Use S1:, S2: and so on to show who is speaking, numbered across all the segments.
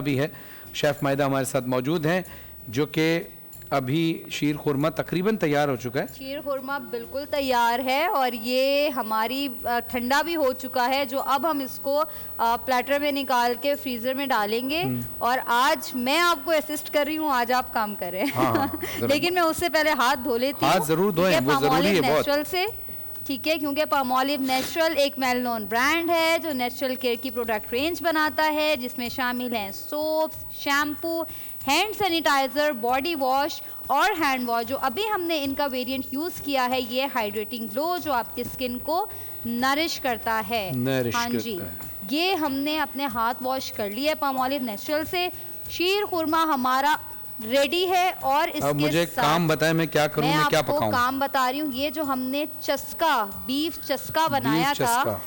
S1: मैदा भी है। शेफ़ मैदा हमारे साथ मौजूद हैं, जो कि अभी शीर खुरमा तकरीबन तैयार हो चुका है।
S2: शीर खुरमा बिल्कुल तैयार है और ये हमारी ठंडा भी हो चुका है, जो अब हम इसको प्लेटर में निकाल के फ्रीज़र में डालेंगे। और आज मैं आपको असिस्ट कर रही हूँ, आज आप काम कर रहे हैं।
S1: हाँ,
S2: लेकिन मैं उससे पहले हाथ धो लेती हूँ।
S1: हाथ ज़रूर धोएं, वो ज़रूरी है बहुत।
S2: नेचुरल से, ठीक है, क्योंकि पामोलिव नेचुरल एक वेल नोन ब्रांड है जो नेचुरल केयर की प्रोडक्ट रेंज बनाता है, जिसमें शामिल हैं soaps, shampoo, hand sanitiser, body wash और हैंड वॉश। जो अभी हमने इनका वेरिएंट यूज़ किया है, ये हाइड्रेटिंग ग्लो जो आपकी स्किन को नरिश करता है। हाँ जी, ये हमने अपने हाथ वॉश कर लिए पामोलिव नेचुरल से। शीर खुरमा हमारा रेडी है और इसके
S1: अब मुझे
S2: साथ
S1: काम बताएं, मैं क्या करूं, मैं क्या पकाऊं?
S2: काम बता रही हूँ। ये जो हमने चस्का, बीफ चस्का बनाया था,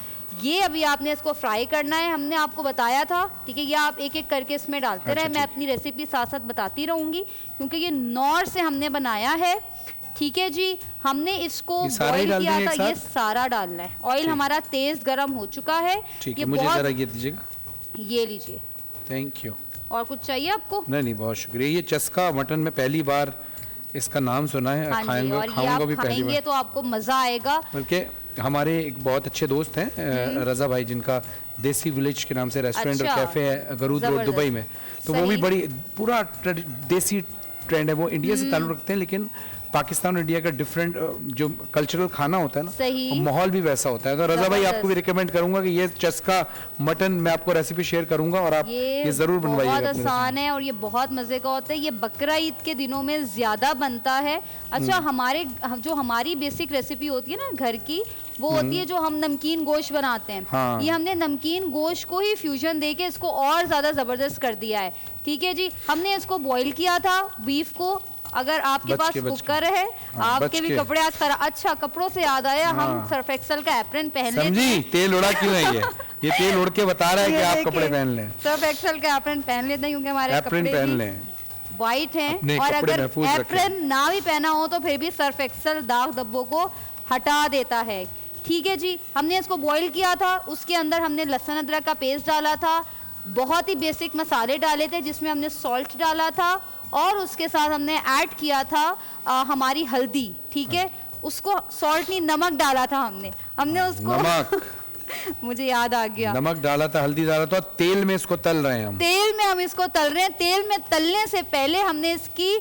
S2: ये अभी आपने इसको फ्राई करना है। हमने आपको बताया था, ठीक है, ये आप एक एक करके इसमें डालते रहे। मैं अपनी रेसिपी साथ साथ बताती रहूंगी, क्योंकि ये नॉर से हमने बनाया है। ठीक है जी, हमने इसको बॉईल किया था, ये सारा डालना है। ऑयल हमारा तेज गर्म हो चुका है।
S1: ये मुझे जरा ये दीजिएगा,
S2: ये लीजिए।
S1: Thank you.
S2: और कुछ चाहिए आपको?
S1: नहीं, बहुत शुक्रिया। ये चस्का मटन में पहली बार इसका नाम सुना है।
S2: हाँ,
S1: खाऊंगा भी पहली बार,
S2: तो आपको मजा आएगा।
S1: बल्कि हमारे एक बहुत अच्छे दोस्त हैं रजा भाई, जिनका देसी विलेज के नाम से रेस्टोरेंट और कैफे है गरूद रोड दुबई में। तो वो भी बड़ी पूरा देसी ट्रेंड है। वो इंडिया से ताल्लुक रखते हैं, लेकिन पाकिस्तान और इंडिया का डिफरेंट जो कल्चरल खाना होता है ना, माहौल भी वैसा होता है। तो रजा भाई आपको भी रिकमेंड करूंगा कि ये चस्का मटन मैं आपको रेसिपी शेयर करूंगा और आप ये जरूर बनवाइएगा।
S2: बहुत आसान है और ये बहुत मजे का होता है। ये बकरा ईद के दिनों में ज्यादा बनता है। अच्छा, हमारी बेसिक रेसिपी होती है ना घर की, वो होती है जो हम नमकीन गोश्त बनाते हैं। हाँ। ये हमने नमकीन गोश्त को ही फ्यूजन देके इसको और ज्यादा जबरदस्त कर दिया है। ठीक है जी, हमने इसको बॉईल किया था बीफ को। अगर आपके पास कुकर है, आपके भी कपड़े आज खराब। अच्छा, कपड़ों से याद आया, हम सर्फ एक्सेल का एप्रन पहन लेते।
S1: तेल उड़ा क्यों है ये तेल उड़ के बता रहा है कि आप कपड़े पहन लें।
S2: सर्फ एक्सेल का एप्रन पहन लेते हैं, क्योंकि हमारे कपड़े
S1: पहन लें
S2: वाइट हैं। और अगर एप्रन ना भी पहना हो तो फिर भी सर्फ एक्सेल दाग धब्बों को हटा देता है। ठीक है जी, हमने इसको बॉईल किया था। उसके अंदर हमने लहसुन अदरक का पेस्ट डाला था, बहुत ही बेसिक मसाले डाले थे, जिसमें हमने सॉल्ट डाला था और उसके साथ हमने ऐड किया था हमारी हल्दी। ठीक है, उसको सॉल्ट नहीं, नमक डाला था हमने उसको नमक मुझे याद आ गया,
S1: नमक डाला था, हल्दी डाला था। तेल में इसको तल रहे हैं हम।
S2: तेल में हम इसको तल रहे हैं। तेल में तलने से पहले हमने इसकी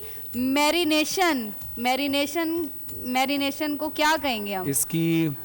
S2: मैरिनेशन को क्या कहेंगे हम?
S1: इसकी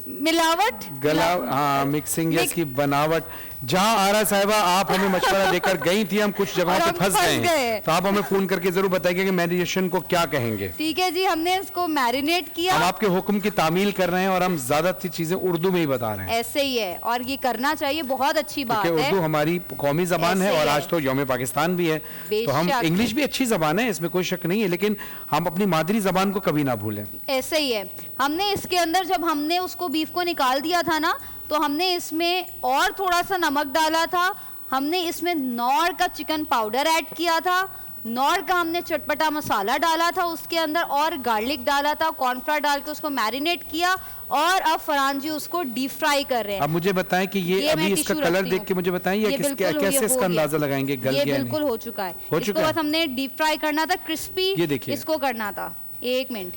S2: मिलावट,
S1: हाँ, मिक्सिंग या इसकी बनावट। जहाँ आरा साहिबा आप हमें मशवरा देकर गई थी, हम कुछ जगहों पे फंस गए, तो आप हमें फोन करके जरूर बताइए कि मैरिनेशन को क्या कहेंगे।
S2: ठीक है जी, हमने इसको मैरिनेट किया।
S1: हम आपके हुक्म की तामील कर रहे हैं और हम ज्यादातर चीजें उर्दू में ही बता रहे हैं।
S2: ऐसे ही है और ये करना चाहिए, बहुत अच्छी बात है।
S1: उर्दू हमारी कौमी जबान है और आज तो यौम पाकिस्तान भी है, तो हम इंग्लिश भी अच्छी जबान है, इसमें कोई शक नहीं है, लेकिन हम अपनी मादरी जबान को कभी ना भूलें।
S2: ऐसे ही है। हमने इसके अंदर जब हमने उसको बीफ को निकाल दिया था ना, तो हमने इसमें और थोड़ा सा नमक डाला था। हमने इसमें नौर का चिकन पाउडर ऐड किया था, नौर का हमने चटपटा मसाला डाला था उसके अंदर, और गार्लिक डाला था, कॉर्नफ्लावर डाल के उसको मैरिनेट किया। और अब फरहान जी उसको डीप फ्राई कर रहे हैं।
S1: अब मुझे बताएं कि ये अभी इसका कलर देख के मुझे बताएं ये कैसे इसका अंदाजा लगाएंगे? गल गया? ये
S2: बिल्कुल हो चुका है। इसको बस हमने डीप फ्राई करना था, क्रिस्पी
S1: ये देखिए
S2: इसको करना था। एक मिनट,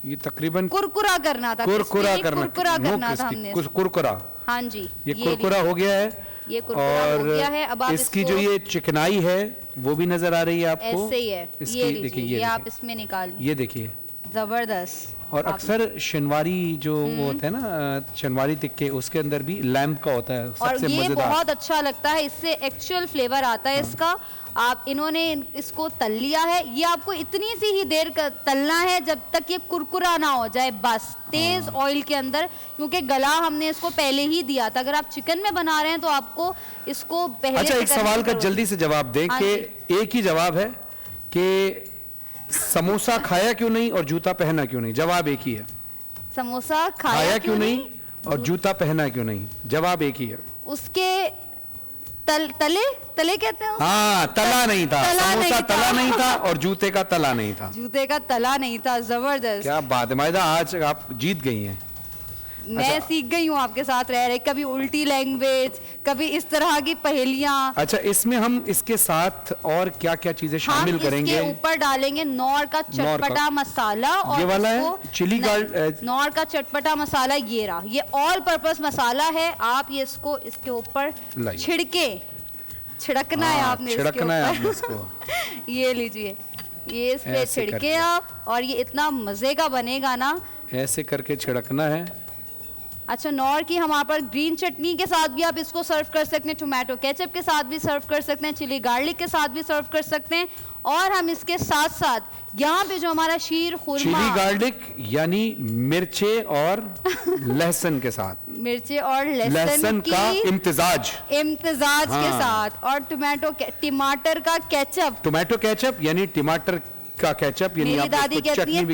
S1: ये तकरीबन
S2: कुरकुरा करना था,
S1: कुरकुरा करना
S2: हमने
S1: कुरकुरा।
S2: हाँ जी,
S1: ये कुरकुरा हो गया है,
S2: ये कुरकुरा हो गया है। अब आप
S1: इसकी जो ये चिकनाई है वो भी नजर आ रही है आपको।
S2: ऐसे ही है, ये देखिए, ये आप इसमें निकालिए,
S1: ये देखिए,
S2: जबरदस्त।
S1: और अक्सर शनवारी जो वो होता है ना, शनवारी टिक्के, उसके अंदर भी लैम्प का होता है, सबसे
S2: और ये
S1: मजेदार।
S2: बहुत अच्छा लगता है, इससे एक्चुअल फ्लेवर आता है इसका। आप इन्होंने इसको तल लिया है, ये आपको इतनी सी ही देर तलना है जब तक ये कुरकुरा ना हो जाए, बस तेज ऑयल के अंदर, क्योंकि गला हमने इसको पहले ही दिया था। अगर आप चिकन में बना रहे हैं तो आपको इसको पहले।
S1: अच्छा, एक सवाल का जल्दी से जवाब दें कि एक ही जवाब है कि समोसा खाया क्यों नहीं और जूता पहना क्यों नहीं? जवाब एक ही है।
S2: समोसा खाया
S1: क्यों नहीं और जूता पहना क्यों नहीं? जवाब एक ही है।
S2: उसके तले कहते हैं।
S1: हाँ, तला नहीं था, समोसा तला नहीं था और जूते का तला नहीं था।
S2: जूते का तला नहीं था, जबरदस्त।
S1: क्या बात है मायदा, आज आप जीत गई हैं।
S2: मैं सीख गई हूँ आपके साथ रह रहे, कभी उल्टी लैंग्वेज, कभी इस तरह की पहेलियाँ।
S1: अच्छा, इसमें हम इसके साथ और क्या क्या चीजें शामिल करेंगे?
S2: इसके ऊपर डालेंगे नौर का चटपटा मसाला, और
S1: ये वाला है चिली
S2: नौर का चटपटा मसाला, ये रहा, ये ऑल पर्पस मसाला है। आप ये इसको इसके ऊपर छिड़कना है आपने,
S1: छिड़कना है आपने इसको।
S2: ये लीजिए, ये इस पे छिड़के आप, और ये इतना मजे का बनेगा ना,
S1: ऐसे करके छिड़कना है।
S2: अच्छा, नौर की हमारे पर ग्रीन चटनी के साथ भी आप इसको सर्व कर सकते हैं, टोमेटो केचप के साथ भी सर्व कर सकते हैं, चिली गार्लिक के साथ भी सर्व कर सकते हैं। और हम इसके साथ साथ यहाँ पे जो हमारा शीर खुरमा,
S1: चिली गार्लिक यानी मिर्चे और लहसुन के साथ,
S2: मिर्चे और लहसुन
S1: का इम्तिजाज
S2: के साथ, और टमाटर का केचप,
S1: टोमेटो केचप यानी टमाटर का केचप, यानी
S2: मेरी दादी कहती है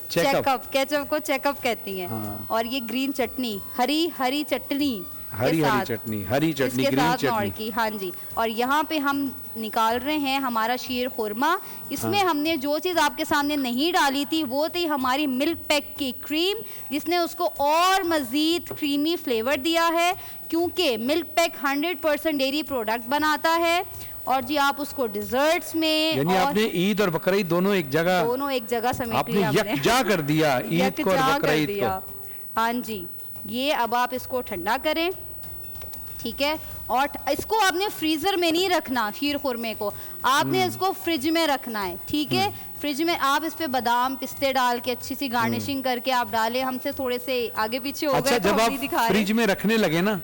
S2: चेकअप, केचप को चेकअप कहती हैं।
S1: हाँ।
S2: और ये ग्रीन चटनी, हरी चटनी,
S1: हरी चटनी ग्रीन चटनी
S2: की, हाँ जी। और यहाँ पे हम निकाल रहे हैं हमारा शीर खुरमा। इसमें हमने जो चीज़ आपके सामने नहीं डाली थी वो थी हमारी मिल्क पैक की क्रीम, जिसने उसको और मज़ीद क्रीमी फ्लेवर दिया है, क्योंकि मिल्क पैक 100% डेयरी प्रोडक्ट बनाता है। और जी आप उसको डिजर्ट्स में,
S1: यानी आपने ईद और बकरीद दोनों एक जगह
S2: समेट लिया,
S1: आपने यकजा कर दिया ईद को और बकरीद को।
S2: हाँ जी, ये अब आप इसको ठंडा करें, ठीक है। और इसको आपने फ्रीजर में नहीं रखना, शीर खुरमे को आपने इसको फ्रिज में रखना है, ठीक है। फ्रिज में आप इस पे बादाम पिस्ते डाल के अच्छी सी गार्निशिंग करके आप डालें। हमसे थोड़े से आगे पीछे हो गए,
S1: अच्छा, जब आप फ्रिज में रखने लगे ना,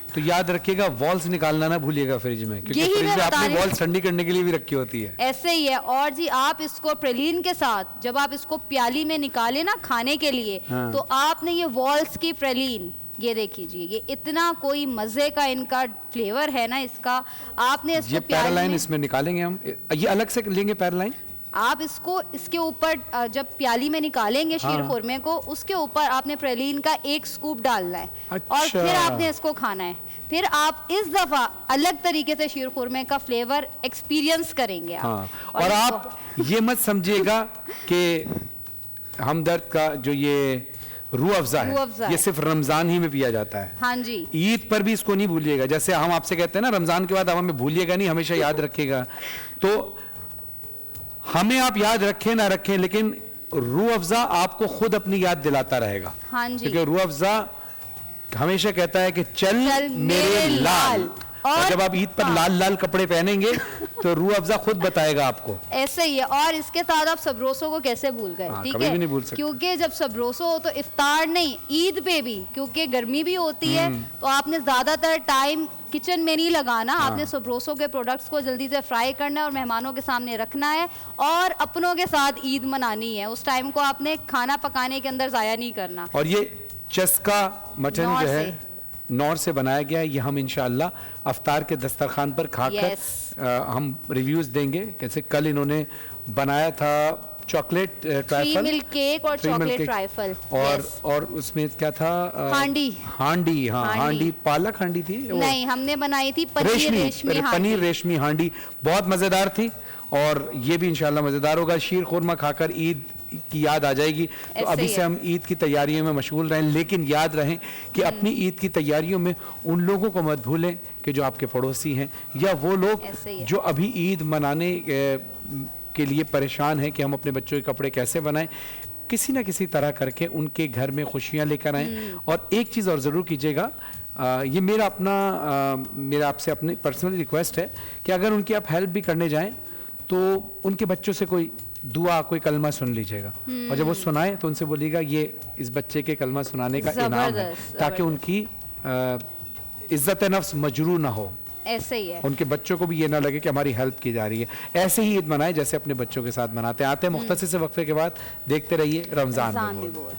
S1: तो याद रखिएगा वॉल्स निकालना ना भूलिएगा फ्रिज में, क्योंकि फ्रिज में आपने वॉल्स ठंडी करने के लिए भी रखी होती है।
S2: ऐसे ही है। और जी आप इसको प्रेलीन के साथ जब आप इसको प्याली में निकाले ना खाने के लिए,
S1: हाँ।
S2: तो आपने ये वॉल्स की प्रेलीन, ये देखिए, ये इतना कोई मजे का इनका फ्लेवर है ना इसका। आपने इसको
S1: ये पैरालाइन इसमें निकालेंगे हम, ये अलग से लेंगे पैरालाइन।
S2: आप इसको इसके ऊपर जब प्याली में निकालेंगे शीर खुरमे को, उसके ऊपर आपने प्रेलीन का 1 स्कूप डालना है।
S1: अच्छा।
S2: और फिर आपने इसको खाना है। फिर आप इस दफा अलग तरीके से शीर खुरमे का फ्लेवर एक्सपीरियंस करेंगे आप।
S1: हाँ। और आप ये मत समझिएगा कि हमदर्द का जो ये रूह अफ़ज़ा है, ये सिर्फ रमजान ही में पिया जाता है।
S2: हाँ जी,
S1: ईद पर भी इसको नहीं भूलिएगा। जैसे हम आपसे कहते हैं ना, रमजान के बाद आप हमें भूलिएगा नहीं, हमेशा याद रखिएगा। तो हमें आप याद रखें ना रखें, लेकिन रूह अफ़ज़ा आपको खुद अपनी याद दिलाता रहेगा।
S2: हाँ जी,
S1: क्योंकि रूह अफ़ज़ा हमेशा कहता है कि चल मेरे लाल। और जब आप ईद पर लाल लाल कपड़े पहनेंगे तो रूह अफ़ज़ा खुद बताएगा आपको।
S2: ऐसे ही है। और इसके साथ आप सबरोसो को कैसे भूल गए, ठीक है,
S1: भी नहीं भूल सकते।
S2: क्योंकि जब सबरोसो हो तो इफ्तार नहीं, ईद पे भी, क्योंकि गर्मी भी होती है, तो आपने ज्यादातर टाइम किचन में नहीं लगाना। आपने सबरोसो के प्रोडक्ट्स को जल्दी से फ्राई करना है और मेहमानों के सामने रखना है, और अपनों के साथ ईद मनानी है। उस टाइम को आपने खाना पकाने के अंदर जाया नहीं करना।
S1: और ये चस्का मटन जो है नौर से बनाया गया है, ये हम इंशाअल्लाह अफ्तार के दस्तरखान पर खाकर हम रिव्यूज देंगे। कैसे कल इन्होंने बनाया था चॉकलेट ट्राइफल,
S2: मिल्क केक और चॉकलेट ट्राइफल,
S1: और उसमें क्या था, हांडी पालक हांडी थी
S2: नहीं, हमने बनाई थी पनीर रेशमी हांडी,
S1: बहुत मजेदार थी। और ये भी इंशाल्लाह मजेदार होगा। शीर खुरमा खाकर ईद की याद आ जाएगी। तो अभी से हम ईद की तैयारियों में मशगूल रहें, लेकिन याद रहें कि अपनी ईद की तैयारियों में उन लोगों को मत भूलें कि जो आपके पड़ोसी हैं, या वो लोग जो अभी ईद मनाने के लिए परेशान हैं कि हम अपने बच्चों के कपड़े कैसे बनाएं। किसी ना किसी तरह करके उनके घर में खुशियां लेकर आएं। और एक चीज़ और ज़रूर कीजिएगा, ये मेरा आपसे अपनी पर्सनल रिक्वेस्ट है कि अगर उनकी आप हेल्प भी करने जाएं तो उनके बच्चों से कोई दुआ, कोई कलमा सुन लीजिएगा, और जब वो सुनाए तो उनसे बोलिएगा ये इस बच्चे के कलमा सुनाने का इनाम है, ताकि उनकी इज्जत नफ्स मजरू ना हो।
S2: ऐसे ही है,
S1: उनके बच्चों को भी ये ना लगे कि हमारी हेल्प की जा रही है। ऐसे ही ईद मनाए जैसे अपने बच्चों के साथ मनाते हैं। आते हैं मुख्तसर से वक्फे के बाद, देखते रहिए रमजान में बोल।